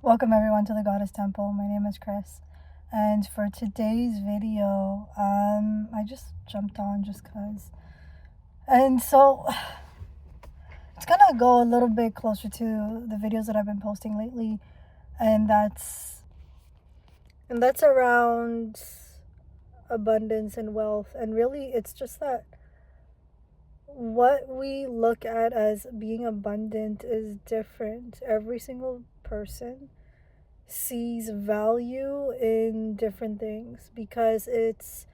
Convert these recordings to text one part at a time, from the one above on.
Welcome everyone to the Goddess Temple. My name is Chris, and for today's video, I just jumped on just cause, and so it's gonna go a little bit closer to the videos that I've been posting lately, and that's around abundance and wealth, and really it's just that what we look at as being abundant is different. Every single person sees value in different things because it's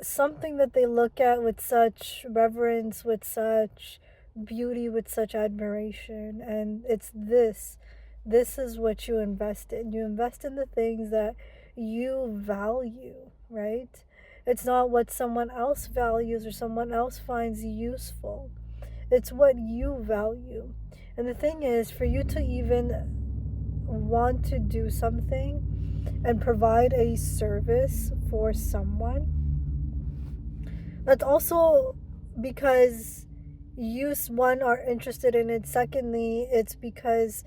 something that they look at with such reverence, with such beauty, with such admiration. And it's this is what you invest in. You invest in the things that you value, right? It's not what someone else values or someone else finds useful. It's what you value. And the thing is, for you to even want to do something and provide a service for someone, that's also because you, one, are interested in it. Secondly, it's because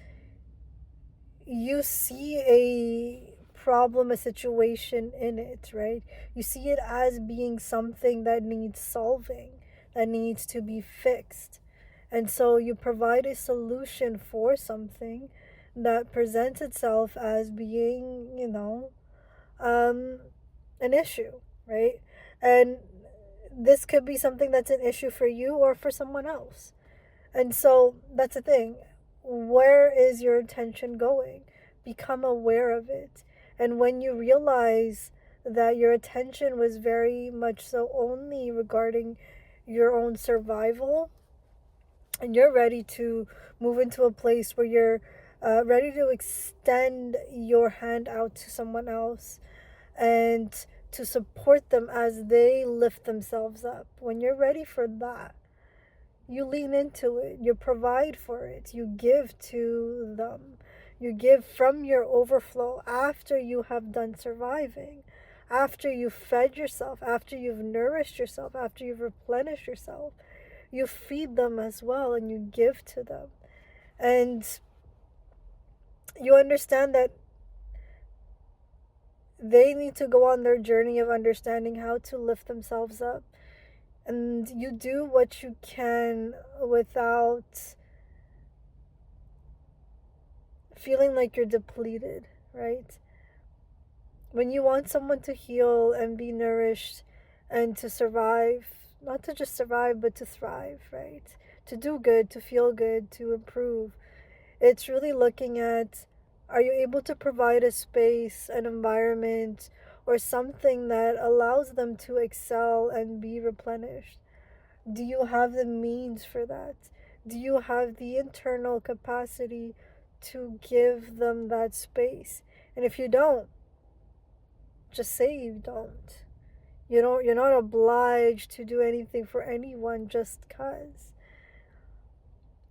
you see a problem, a situation in it, right? You see it as being something that needs solving, that needs to be fixed. And so you provide a solution for something that presents itself as being, an issue, right? And this could be something that's an issue for you or for someone else. And so that's the thing. Where is your attention going? Become aware of it. And when you realize that your attention was very much so only regarding your own survival, and you're ready to move into a place where you're ready to extend your hand out to someone else and to support them as they lift themselves up. When you're ready for that, you lean into it, you provide for it, you give to them. You give from your overflow after you have done surviving, after you've fed yourself, after you've nourished yourself, after you've replenished yourself. You feed them as well and you give to them. And you understand that they need to go on their journey of understanding how to lift themselves up. And you do what you can without feeling like you're depleted, right? When you want someone to heal and be nourished and to survive, not to just survive, but to thrive, right? To do good, to feel good, to improve. It's really looking at, are you able to provide a space, an environment, or something that allows them to excel and be replenished? Do you have the means for that? Do you have the internal capacity to give them that space? And if you don't, just say you don't. You're not obliged to do anything for anyone just cuz.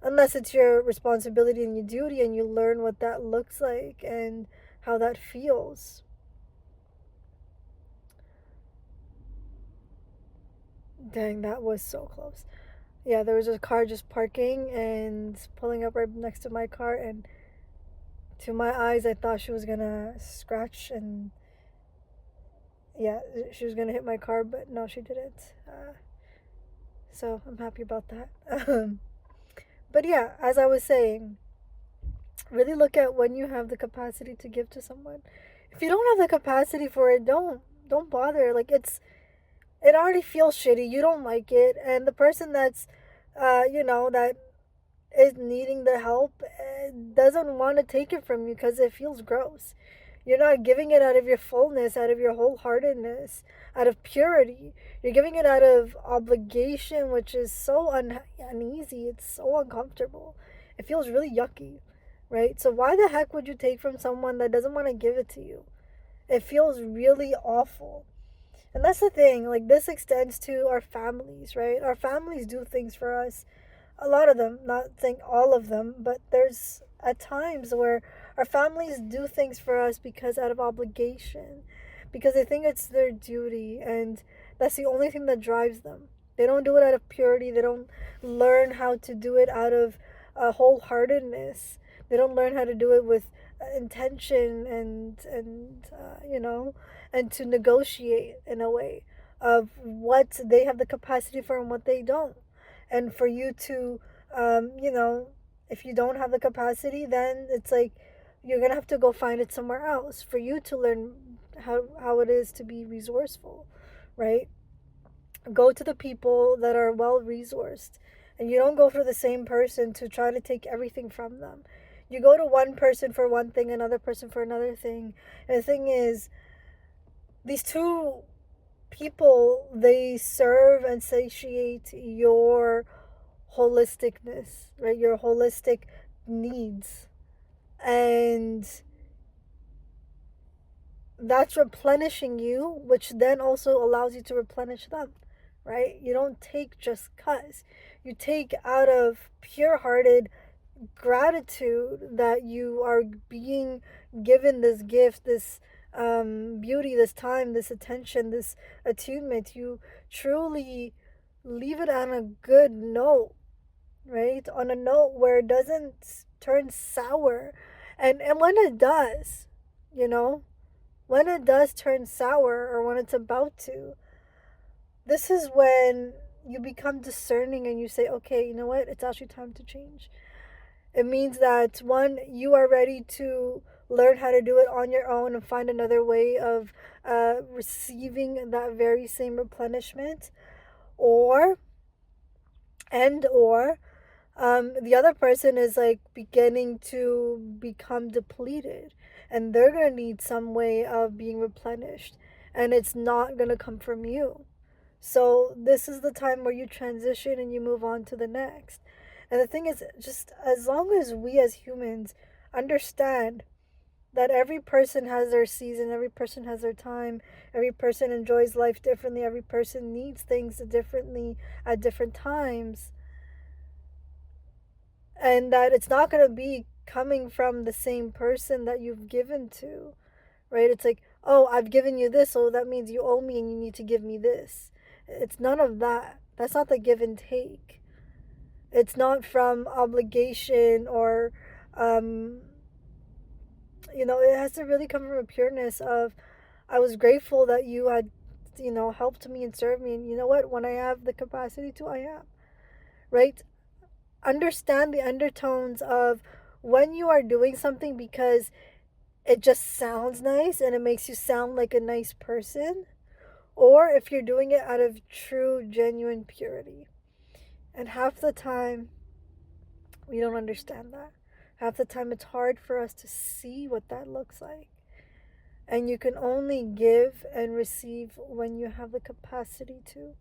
Unless it's your responsibility and your duty and you learn what that looks like and how that feels. Dang, that was so close. Yeah, there was a car just parking and pulling up right next to my car, and to my eyes I thought she was gonna scratch, and yeah, she was gonna hit my car, but no, she didn't. So I'm happy about that. But yeah, as I was saying, really look at when you have the capacity to give to someone. If you don't have the capacity for it, don't bother. Like, it already feels shitty. You don't like it, and the person that's that is needing the help doesn't want to take it from you because it feels gross. You're not giving it out of your fullness, out of your wholeheartedness, out of purity. You're giving it out of obligation, which is so uneasy. It's so uncomfortable. It feels really yucky, right? So why the heck would you take from someone that doesn't want to give it to you? It feels really awful. And that's the thing, like, this extends to our families, right? Our families do things for us. A lot of them, not saying all of them, but there's at times where our families do things for us because out of obligation, because they think it's their duty, and that's the only thing that drives them. They don't do it out of purity. They don't learn how to do it out of wholeheartedness. They don't learn how to do it with intention and to negotiate in a way of what they have the capacity for and what they don't. And for you to, if you don't have the capacity, then it's like you're gonna have to go find it somewhere else for you to learn how it is to be resourceful, right? Go to the people that are well resourced, and you don't go for the same person to try to take everything from them. You go to one person for one thing, another person for another thing. And the thing is, these two people, they serve and satiate your holisticness, right? Your holistic needs. And that's replenishing you, which then also allows you to replenish them, right? You don't take just cuz. You take out of pure-hearted gratitude that you are being given this gift, this beauty, this time, this attention, this attunement. You truly leave it on a good note, right? On a note where it doesn't turn sour. And when it does, you know, when it does turn sour or when it's about to, this is when you become discerning and you say, okay, you know what? It's actually time to change. It means that one, you are ready to learn how to do it on your own and find another way of receiving that very same replenishment, or the other person is like beginning to become depleted, and they're gonna need some way of being replenished, and it's not gonna come from you. So this is the time where you transition and you move on to the next. And the thing is, just as long as we as humans understand that every person has their season, every person has their time, every person enjoys life differently, every person needs things differently at different times, and that it's not going to be coming from the same person that you've given to, right? It's like, oh, I've given you this, so that means you owe me and you need to give me this. It's none of that. That's not the give and take. It's not from obligation or, it has to really come from a pureness of, I was grateful that you had, helped me and served me. And you know what? When I have the capacity to, I am. Right? Understand the undertones of when you are doing something because it just sounds nice and it makes you sound like a nice person, or if you're doing it out of true, genuine purity. And half the time, we don't understand that. Half the time, it's hard for us to see what that looks like. And you can only give and receive when you have the capacity to.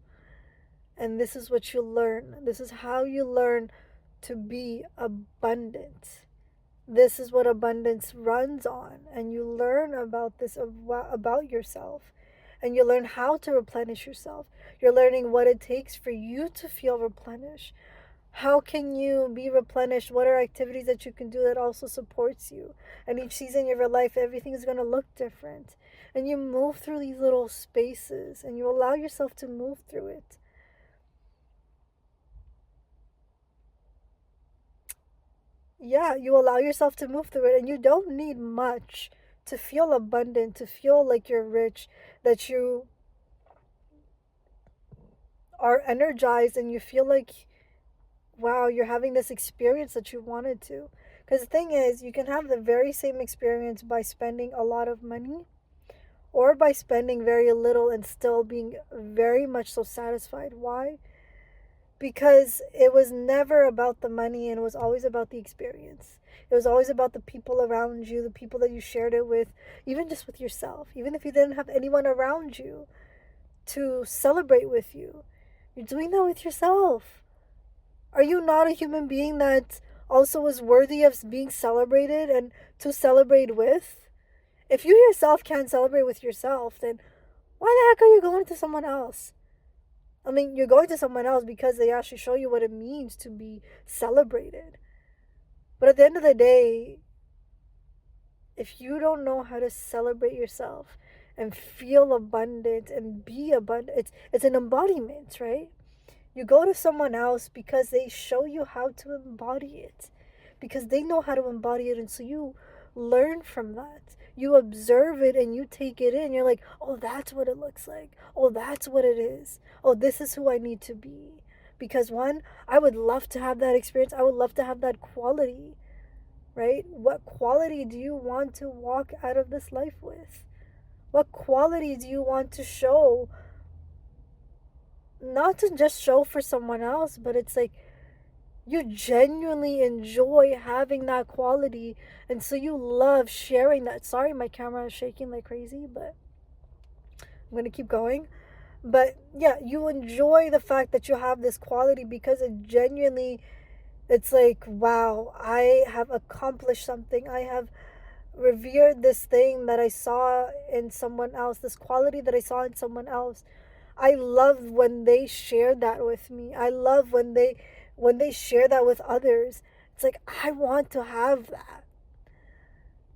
And this is what you learn. This is how you learn to be abundant. This is what abundance runs on. And you learn about this, about yourself. And you learn how to replenish yourself. You're learning what it takes for you to feel replenished. How can you be replenished? What are activities that you can do that also supports you? And each season of your life, everything is going to look different. And you move through these little spaces and you allow yourself to move through it. Yeah, you allow yourself to move through it, and you don't need much to feel abundant, to feel like you're rich, that you are energized and you feel like, wow, you're having this experience that you wanted to. Because the thing is, you can have the very same experience by spending a lot of money or by spending very little and still being very much so satisfied. Why? Because it was never about the money, and it was always about the experience. It was always about the people around you, the people that you shared it with, even just with yourself. Even if you didn't have anyone around you to celebrate with you, you're doing that with yourself. Are you not a human being that also is worthy of being celebrated and to celebrate with? If you yourself can't celebrate with yourself, then why the heck are you going to someone else? I mean, you're going to someone else because they actually show you what it means to be celebrated. But at the end of the day, if you don't know how to celebrate yourself and feel abundant and be abundant, it's an embodiment, right? You go to someone else because they show you how to embody it, because they know how to embody it. And so you learn from that. You observe it and you take it in. You're like, oh, that's what it looks like. Oh, that's what it is. Oh, this is who I need to be. Because one, I would love to have that experience. I would love to have that quality, right? What quality do you want to walk out of this life with? What quality do you want to show? Not to just show for someone else, but it's like you genuinely enjoy having that quality, and so you love sharing that. Sorry, my camera is shaking like crazy, but I'm gonna keep going. But yeah, you enjoy the fact that you have this quality because it genuinely, it's like, wow, I have accomplished something. I have revered this thing that I saw in someone else, this quality that I saw in someone else. I love when they share that with me. I love when they share that with others. It's like I want to have that.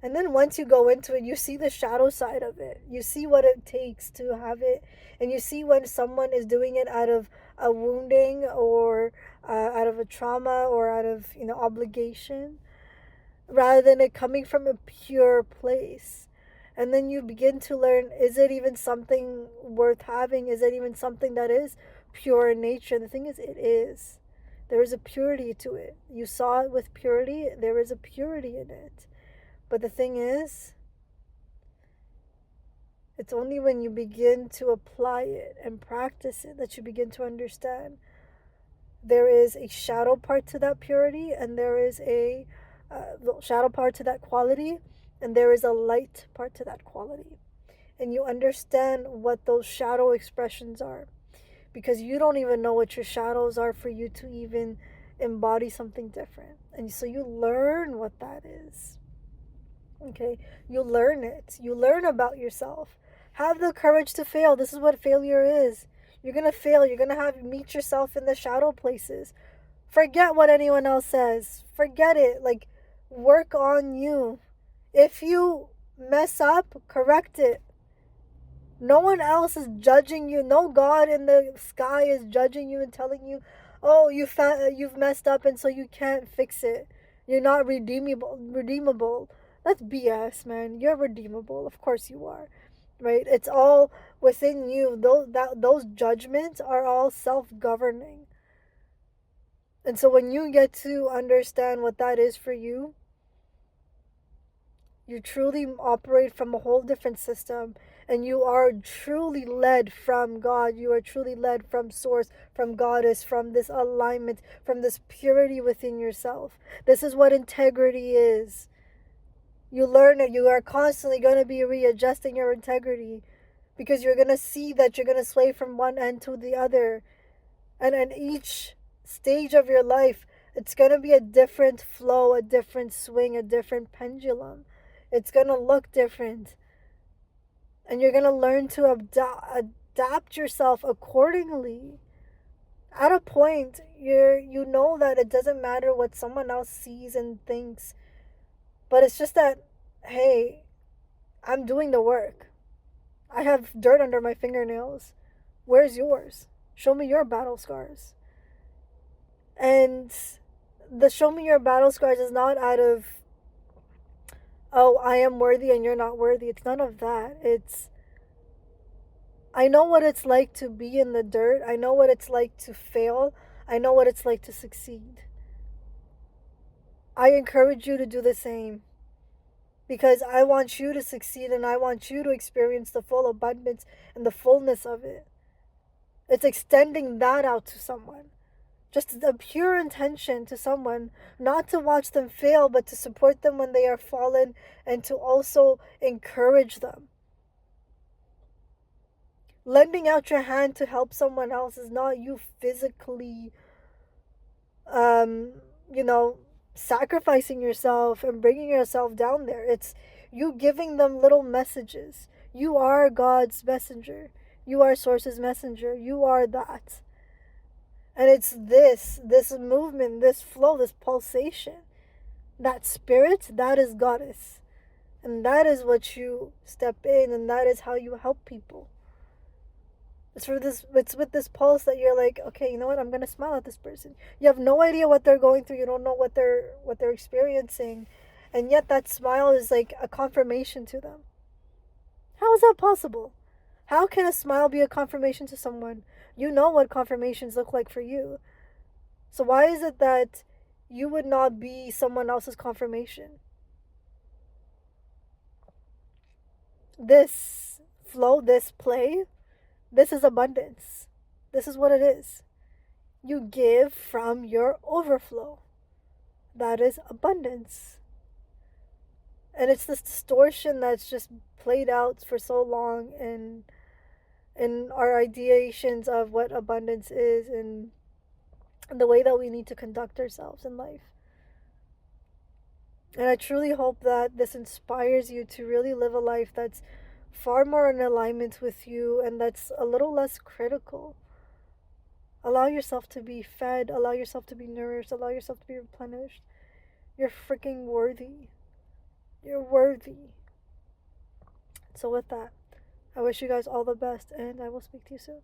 And then once you go into it, you see the shadow side of it. You see what it takes to have it, and you see when someone is doing it out of a wounding or out of a trauma or out of obligation, rather than it coming from a pure place. And then you begin to learn, is it even something worth having? Is it even something that is pure in nature? And the thing is, it is. There is a purity to it. You saw it with purity, there is a purity in it. But the thing is, it's only when you begin to apply it and practice it that you begin to understand. There is a shadow part to that purity, and there is a shadow part to that quality, and there is a light part to that quality. And you understand what those shadow expressions are, because you don't even know what your shadows are for you to even embody something different. And so you learn what that is. Okay, you learn it. You learn about yourself. Have the courage to fail. This is what failure is. You're gonna fail. You're gonna have meet yourself in the shadow places. Forget what anyone else says. Forget it. Like, work on you. If you mess up, correct it. No one else is judging you. No God in the sky is judging you and telling you, "Oh, you've messed up, and so you can't fix it. You're not redeemable." Redeemable. That's BS, man. You're redeemable. Of course you are, right? It's all within you. Those judgments are all self-governing. And so when you get to understand what that is for you, you truly operate from a whole different system, and you are truly led from God. You are truly led from source, from Goddess, from this alignment, from this purity within yourself. This is what integrity is. You learn that you are constantly going to be readjusting your integrity, because you're going to see that you're going to sway from one end to the other. And in each stage of your life, it's going to be a different flow, a different swing, a different pendulum. It's going to look different. And you're going to learn to adapt yourself accordingly. At a point, you know that it doesn't matter what someone else sees and thinks. But it's just that, hey, I'm doing the work. I have dirt under my fingernails. Where's yours? Show me your battle scars. And the show me your battle scars is not out of, oh, I am worthy and you're not worthy. It's none of that. It's, I know what it's like to be in the dirt. I know what it's like to fail. I know what it's like to succeed. I encourage you to do the same, because I want you to succeed, and I want you to experience the full abundance and the fullness of it. It's extending that out to someone. Just a pure intention to someone, not to watch them fail, but to support them when they are fallen, and to also encourage them. Lending out your hand to help someone else is not you physically, sacrificing yourself and bringing yourself down there. It's you giving them little messages. You are God's messenger. You are Source's messenger. You are that. And it's this movement, this flow, this pulsation, that spirit, that is Goddess. And that is what you step in, and that is how you help people. It's with this pulse that you're like, okay, you know what? I'm gonna smile at this person. You have no idea what they're going through. You don't know what they're experiencing, and yet that smile is like a confirmation to them. How is that possible? How can a smile be a confirmation to someone? You know what confirmations look like for you. So why is it that you would not be someone else's confirmation? This flow, this play, this is abundance. This is what it is. You give from your overflow. That is abundance. And it's this distortion that's just played out for so long in our ideations of what abundance is and the way that we need to conduct ourselves in life. And I truly hope that this inspires you to really live a life that's far more in alignment with you and that's a little less critical. Allow yourself to be fed, allow yourself to be nourished, allow yourself to be replenished. You're freaking worthy. You're worthy. So, with that, I wish you guys all the best and I will speak to you soon.